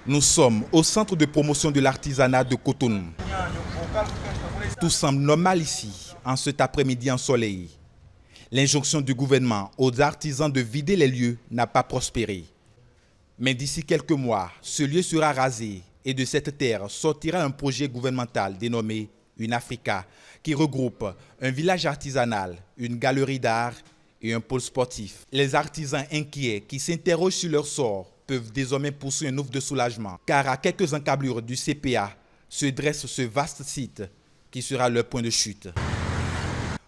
Nous sommes au centre de promotion de l'artisanat de Cotonou. Tout semble normal ici, en cet après-midi ensoleillé. L'injonction du gouvernement aux artisans de vider les lieux n'a pas prospéré. Mais d'ici quelques mois, ce lieu sera rasé et de cette terre sortira un projet gouvernemental dénommé UNAFRICA qui regroupe un village artisanal, une galerie d'art et un pôle sportif. Les artisans inquiets qui s'interrogent sur leur sort peuvent désormais poursuivre un ouf de soulagement car à quelques encablures du CPA se dresse ce vaste site qui sera leur point de chute.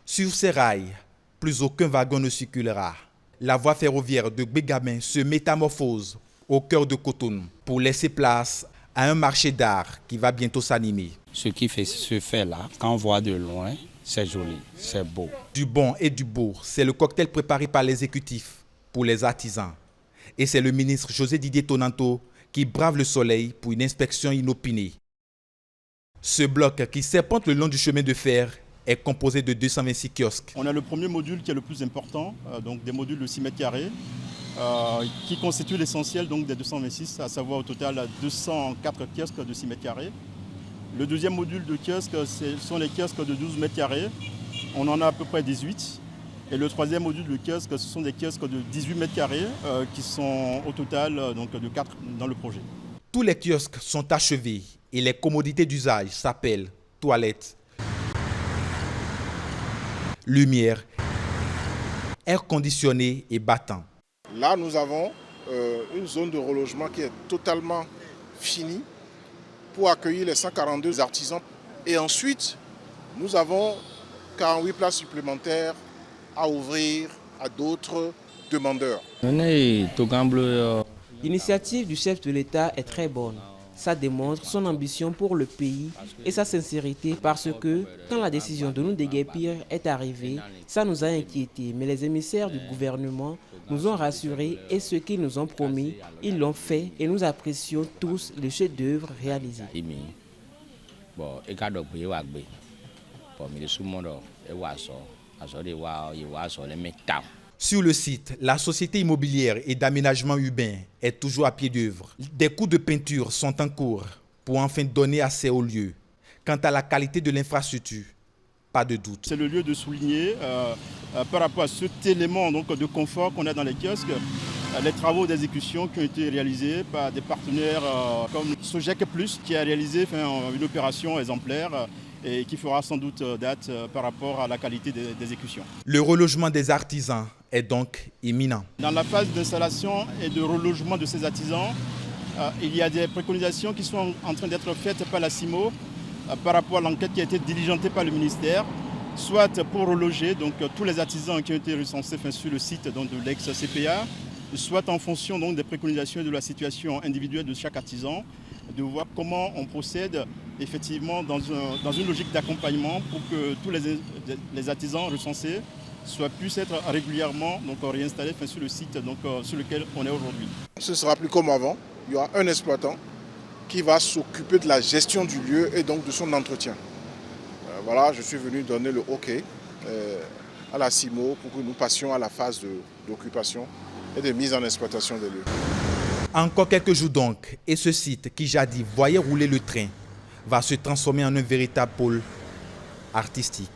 Sur ces rails, plus aucun wagon ne circulera. La voie ferroviaire de Bégamin se métamorphose au cœur de Cotonou pour laisser place à un marché d'art qui va bientôt s'animer. Ce qui se fait là, quand on voit de loin, c'est joli, c'est beau. Du bon et du beau, c'est le cocktail préparé par l'exécutif pour les artisans. Et c'est le ministre José Didier Tonanto qui brave le soleil pour une inspection inopinée. Ce bloc qui serpente le long du chemin de fer est composé de 226 kiosques. On a le premier module qui est le plus important, donc des modules de 6 mètres carrés, qui constituent l'essentiel des 226, à savoir au total 204 kiosques de 6 mètres carrés. Le deuxième module de kiosques, ce sont les kiosques de 12 mètres carrés. On en a à peu près 18. Et le troisième module de kiosques, ce sont des kiosques de 18 mètres carrés qui sont au total de 4 dans le projet. Tous les kiosques sont achevés et les commodités d'usage s'appellent toilettes, lumière, air conditionné et battant. Là, nous avons une zone de relogement qui est totalement finie pour accueillir les 142 artisans. Et ensuite, nous avons 48 places supplémentaires à ouvrir à d'autres demandeurs. L'initiative du chef de l'État est très bonne. Ça démontre son ambition pour le pays et sa sincérité parce que quand la décision de nous déguerpir est arrivée, ça nous a inquiétés. Mais les émissaires du gouvernement nous ont rassurés et ce qu'ils nous ont promis, ils l'ont fait et nous apprécions tous le chef-d'œuvre réalisé. Sur le site, la société immobilière et d'aménagement urbain est toujours à pied d'œuvre. Des coups de peinture sont en cours pour enfin donner accès au lieu. Quant à la qualité de l'infrastructure, pas de doute. C'est le lieu de souligner par rapport à cet élément de confort qu'on a dans les kiosques, les travaux d'exécution qui ont été réalisés par des partenaires comme Sogec Plus qui a réalisé une opération exemplaire et qui fera sans doute date par rapport à la qualité d'exécution. Le relogement des artisans est donc imminent. Dans la phase d'installation et de relogement de ces artisans, il y a des préconisations qui sont en train d'être faites par la CIMO par rapport à l'enquête qui a été diligentée par le ministère, soit pour reloger tous les artisans qui ont été recensés sur le site de l'ex-CPA, soit en fonction des préconisations et de la situation individuelle de chaque artisan, de voir comment on procède effectivement dans une logique d'accompagnement pour que tous les artisans recensés puissent être régulièrement réinstallés sur le site sur lequel on est aujourd'hui. Ce ne sera plus comme avant. Il y aura un exploitant qui va s'occuper de la gestion du lieu et donc de son entretien. Voilà, je suis venu donner le OK à la CIMO pour que nous passions à la phase d'occupation et de mise en exploitation des lieux. Encore quelques jours donc, et ce site qui jadis voyait rouler le train va se transformer en un véritable pôle artistique.